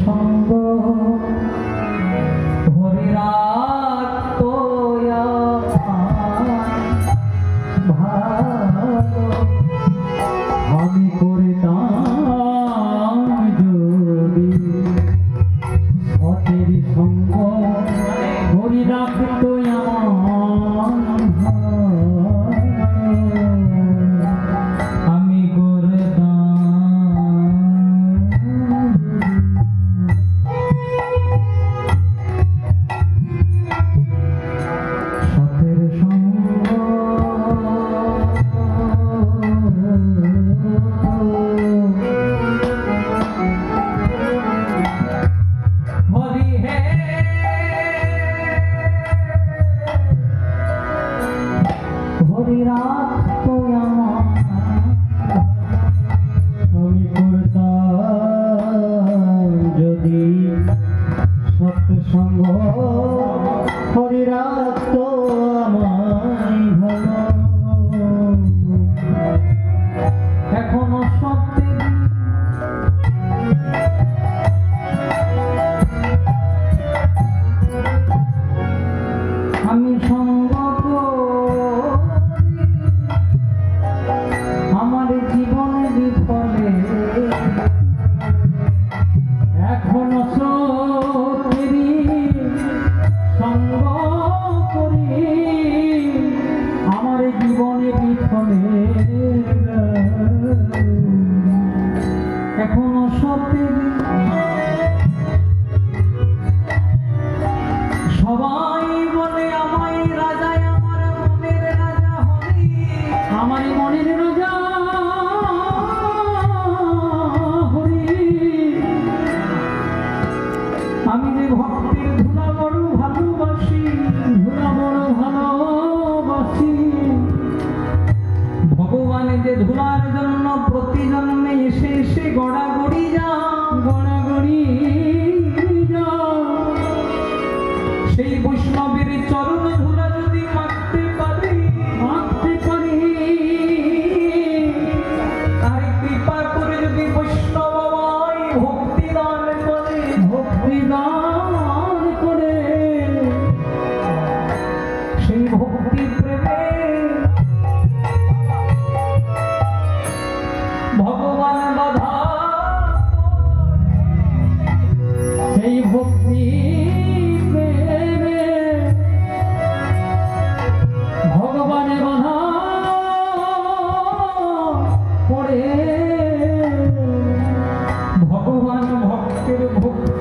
সঙ্গ হরি রাখত ভালো আমি করতাম যদি সতের সঙ্গ হরি রাখত আমি হরি রাখতো আমি করতাম যদি সৎসঙ্গ হরি রাখতো আমায় ভালো এখনো সত্যের আমি সঙ্গ আমার জীবনে বিফলে এখনো সত্যেরই সঙ্গ করি আমার জীবনে বিফলে এখনো সত্যেরই সবাই বলে আমায় রাজা আমার মনের রাজা হরি আমার মনের রাজা হরি আমি যে ভক্তির ধুলা বড় ভালোবাসি ধুলা বড় ভালোবাসি ভগবান যে ধুলার জন্য প্রতি জন্মে এসে এসে গড়াগড়ি যা গড়াগড়ি যা সেই বৈষ্ণবের চরণ ধুলা যদি মাখতে পারি তার কৃপা করে যদি বৈষ্ণব আমায় ভক্তি দান করে সেই ভক্তি প্রেমে ভগবান বাধা সেই ভক্তি ভগবানে বাধা পড়ে ভগবান ভক্তের ভক্তি